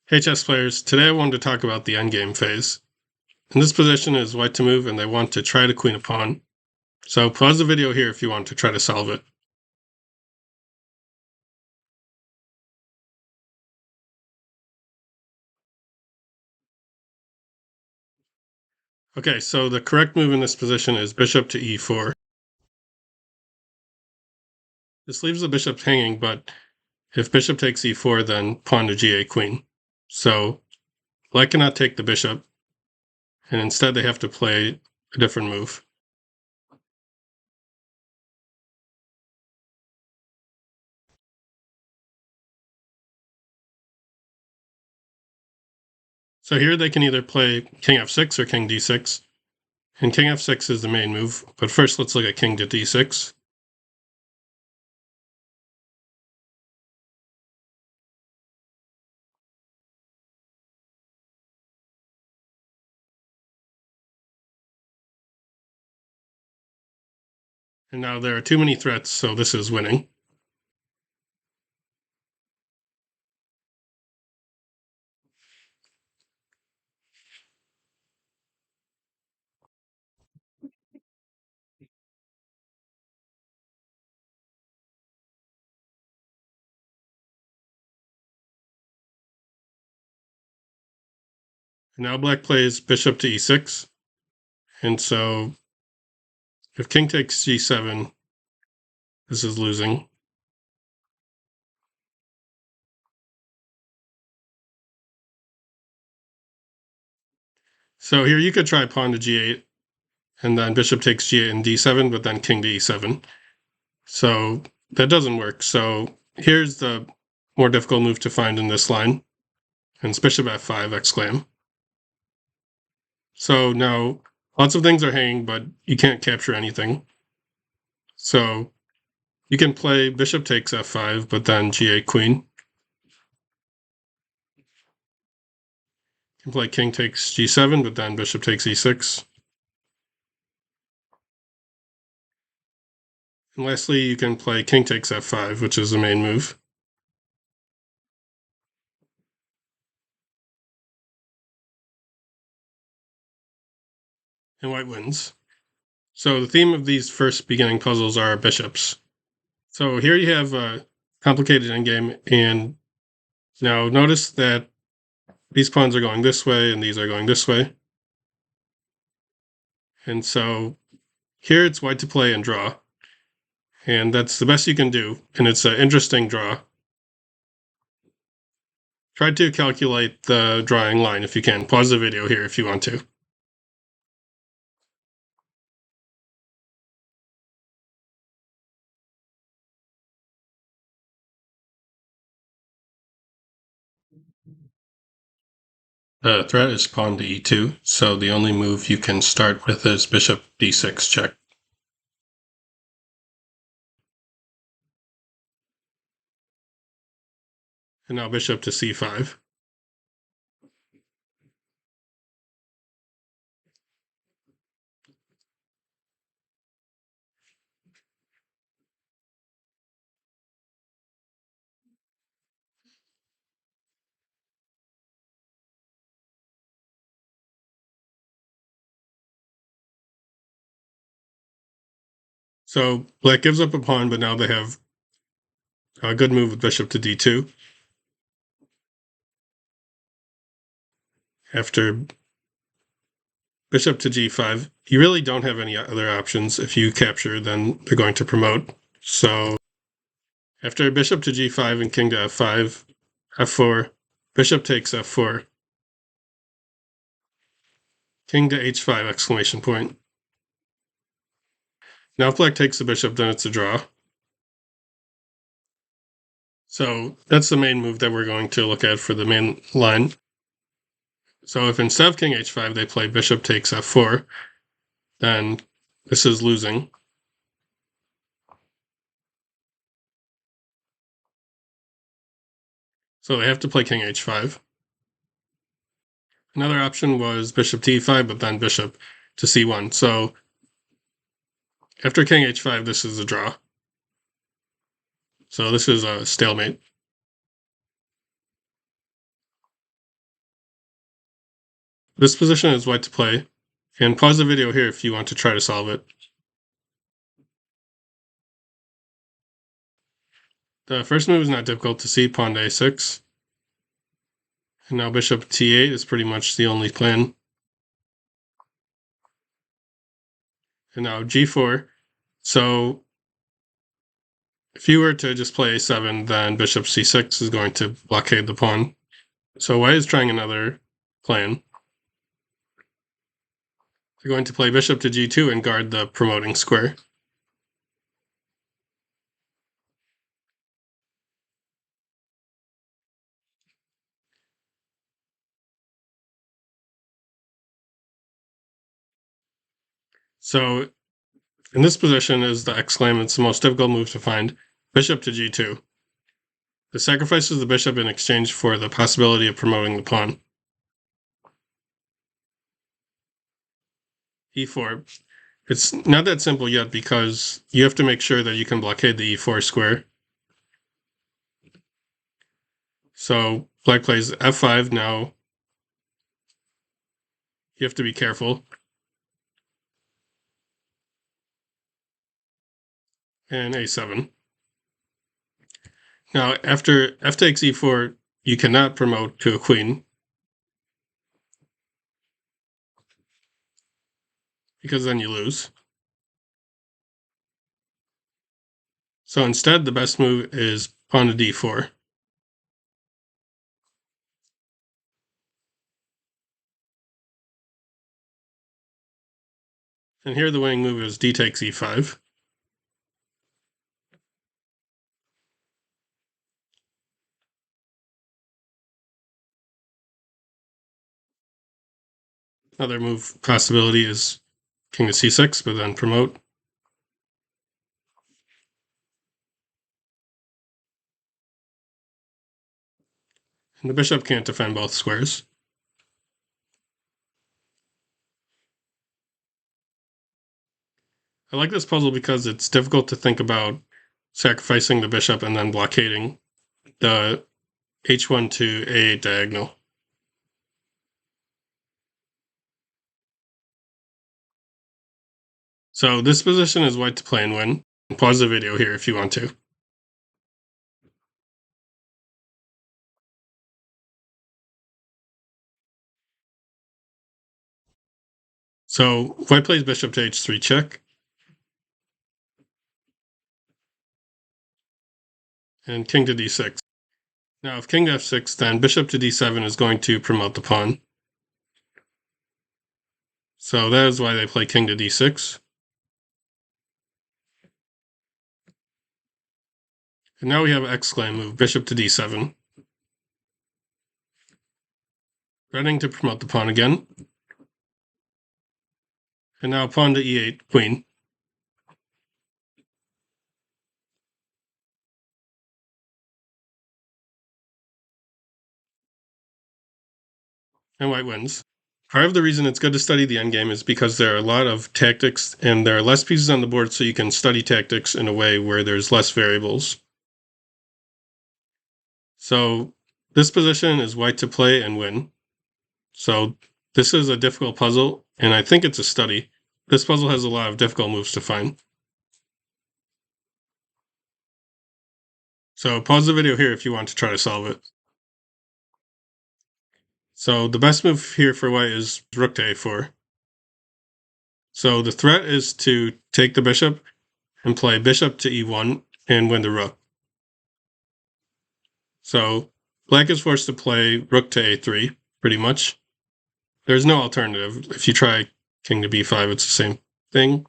Hey chess players, today I wanted to talk about the endgame phase. In this position is white to move and they want to try to queen a pawn. So pause the video here if you want to try to solve it. Okay, so the correct move in this position is bishop to e4. This leaves the bishop hanging, but if bishop takes e4, then pawn to g8 queen. So black cannot take the bishop, and instead they have to play a different move. So here they can either play king f6 or king d6, and king f6 is the main move, but first let's look at king to d6. And now there are too many threats, so this is winning. And now black plays bishop to e6. And so if king takes g7, this is losing. So here you could try pawn to g8, and then bishop takes g8 and d7, but then king to e7. So that doesn't work. So here's the more difficult move to find in this line, and it's bishop f5 exclam. So now lots of things are hanging, but you can't capture anything. So you can play bishop takes f5, but then g8 queen. You can play king takes g7, but then bishop takes e6. And lastly, you can play king takes f5, which is the main move. And white wins. So the theme of these first beginning puzzles are bishops. So here you have a complicated endgame, and now notice that these pawns are going this way and these are going this way. And so here it's white to play and draw. And that's the best you can do, and it's an interesting draw. Try to calculate the drawing line if you can. Pause the video here if you want to. The threat is pawn to e2, so the only move you can start with is bishop d6 check. And now bishop to c5. So black gives up a pawn, but now they have a good move with bishop to d2. After bishop to g5, you really don't have any other options. If you capture, then they're going to promote. So after bishop to g5 and king to f5, f4, bishop takes f4, king to h5 exclamation point. Now if black takes the bishop, then it's a draw. So that's the main move that we're going to look at for the main line. So if instead of king h5 they play bishop takes f4, then this is losing. So they have to play king h5. Another option was bishop to e5, but then bishop to c1. So after king h5, this is a draw. So this is a stalemate. this position is white to play, and pause the video here if you want to try to solve it. The first move is not difficult to see, pawn to a6. And now bishop t8 is pretty much the only plan. And now g4. So if you were to just play a7, then bishop c6 is going to blockade the pawn. So white is trying another plan. They're going to play bishop to g2 and guard the promoting square. So in this position is the exclam. It's the most difficult move to find. Bishop to g2. This sacrifices the bishop in exchange for the possibility of promoting the pawn. e4. It's not that simple yet because you have to make sure that you can blockade the e4 square. So black plays f5 now. You have to be careful. And a7. Now, after f takes e4, you cannot promote to a queen, because then you lose. So instead, the best move is pawn to d4. And here the winning move is d takes e5. Another move possibility is king to c6, but then promote. And the bishop can't defend both squares. I like this puzzle because it's difficult to think about sacrificing the bishop and then blockading the h1 to a8 diagonal. So this position is white to play and win. Pause the video here if you want to. So white plays bishop to h3 check. And king to d6. Now if king to f6, then bishop to d7 is going to promote the pawn. So that is why they play king to d6. And now we have exclam move, bishop to d7. Threatening to promote the pawn again. And now pawn to e8, queen. And white wins. Part of the reason it's good to study the endgame is because there are a lot of tactics and there are less pieces on the board, so you can study tactics in a way where there's less variables. So this position is white to play and win. So this is a difficult puzzle, and I think it's a study. This puzzle has a lot of difficult moves to find. So pause the video here if you want to try to solve it. So the best move here for white is rook to a4. So the threat is to take the bishop and play bishop to e1 and win the rook. So black is forced to play rook to a3, pretty much. There's no alternative. If you try king to b5, it's the same thing.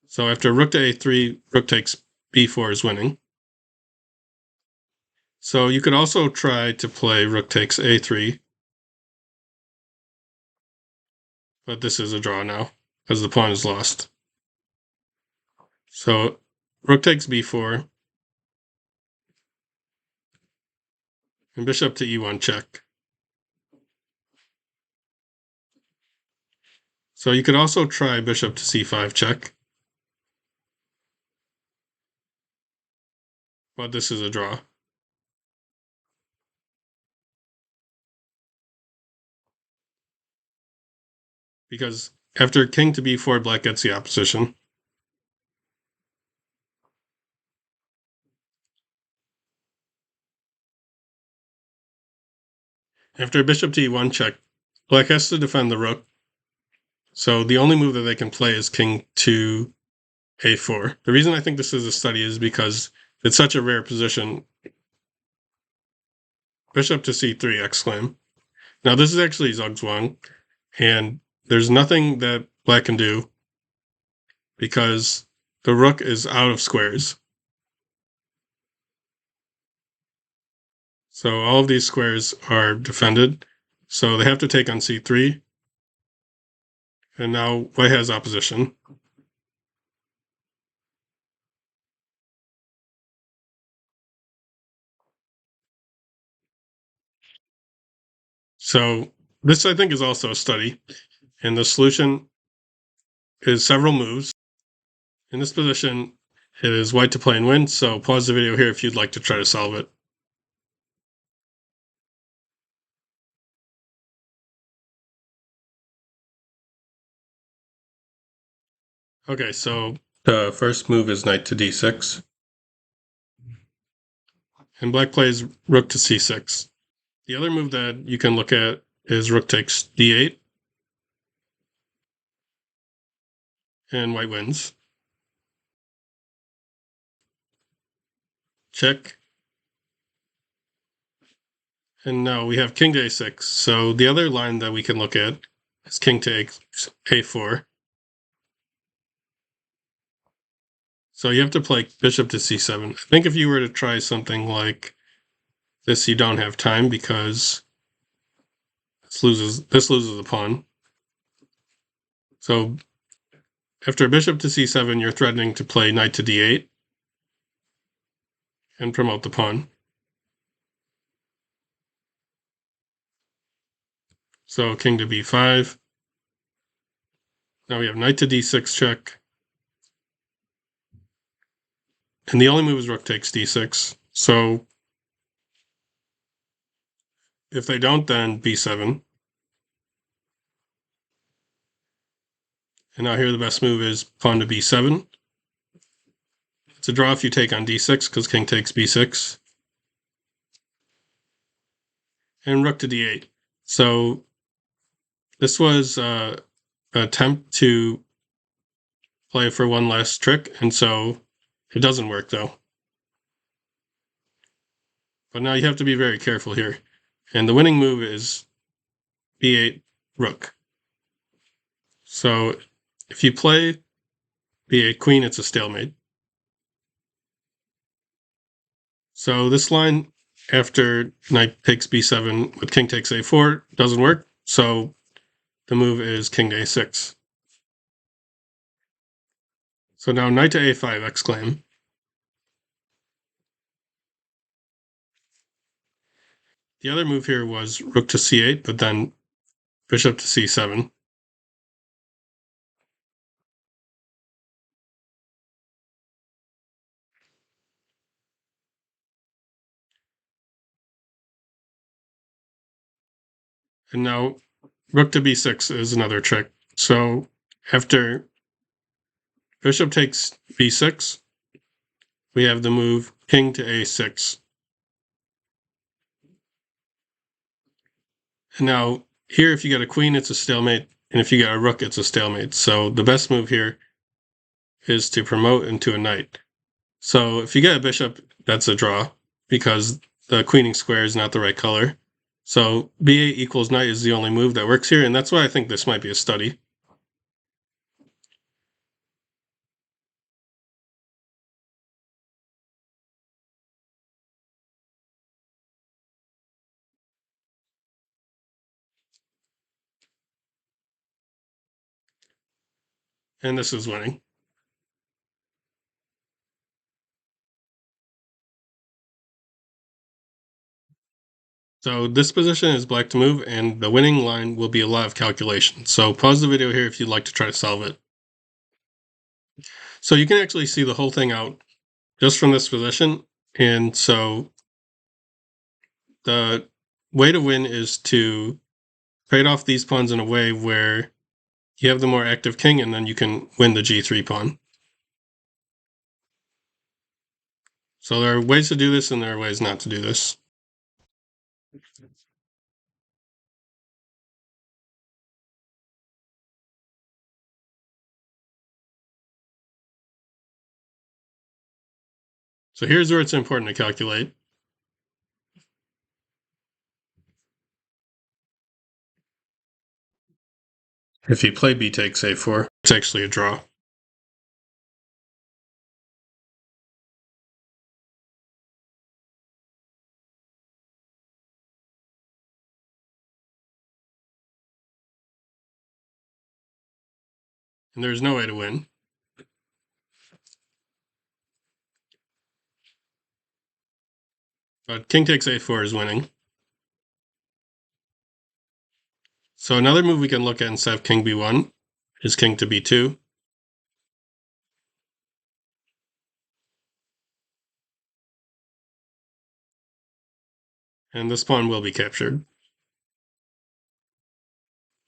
So after rook to a3, rook takes b4 is winning. So you could also try to play rook takes a3, but this is a draw now, because the pawn is lost. So rook takes b4, and bishop to e1 check. So you could also try bishop to c5 check, but this is a draw. because after king to b4, black gets the opposition. After bishop to e1 check, black has to defend the rook. So the only move that they can play is king to a4. The reason I think this is a study is because it's such a rare position. Bishop to c3, exclaim. Now this is actually Zugzwang, and there's nothing that black can do because the rook is out of squares. So all of these squares are defended. So they have to take on c3. And now white has opposition. So this, I think, is also a study. And the solution is several moves. In this position, it is white to play and win. So pause the video here if you'd like to try to solve it. Okay, so the first move is knight to d6. And black plays rook to c6. The other move that you can look at is rook takes d8. And white wins. Check. And now we have king to a6. So the other line that we can look at is king to a4. So you have to play bishop to c7. I think if you were to try something like this, you don't have time because this loses the pawn. So after bishop to c7, you're threatening to play knight to d8 and promote the pawn. So king to b5. Now we have knight to d6 check. And the only move is rook takes d6. So if they don't, then b7. And now here the best move is pawn to b7. It's a draw if you take on d6 because king takes b6. And rook to d8. So this was an attempt to play for one last trick, and so it doesn't work though. But now you have to be very careful here. And the winning move is b8 rook. So if you play b8 queen, it's a stalemate. So this line after knight takes b7 with king takes a4 doesn't work. So the move is king to a6. So now knight to a5, exclaim. The other move here was rook to c8, but then bishop to c7. And now rook to b6 is another trick. So after bishop takes b6, we have the move king to a6. And now here, if you get a queen, it's a stalemate. And if you get a rook, it's a stalemate. So the best move here is to promote into a knight. So if you get a bishop, that's a draw because the queening square is not the right color. So b8 equals knight is the only move that works here. And that's why I think this might be a study. And this is winning. So this position is black to move, and the winning line will be a lot of calculation. So pause the video here if you'd like to try to solve it. So you can actually see the whole thing out just from this position. And so the way to win is to trade off these pawns in a way where you have the more active king, and then you can win the g3 pawn. So there are ways to do this, and there are ways not to do this. So here's where it's important to calculate. If you play b takes a4, it's actually a draw. And there's no way to win. But king takes a4 is winning. So another move we can look at instead of king b1 is king to b2. And this pawn will be captured.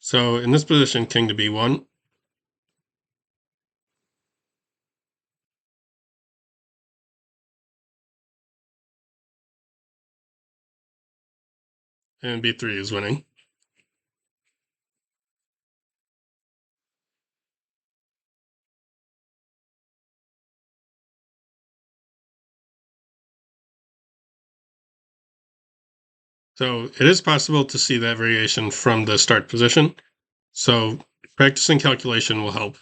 So in this position, king to b1. And b3 is winning. So it is possible to see that variation from the start position. So practicing calculation will help.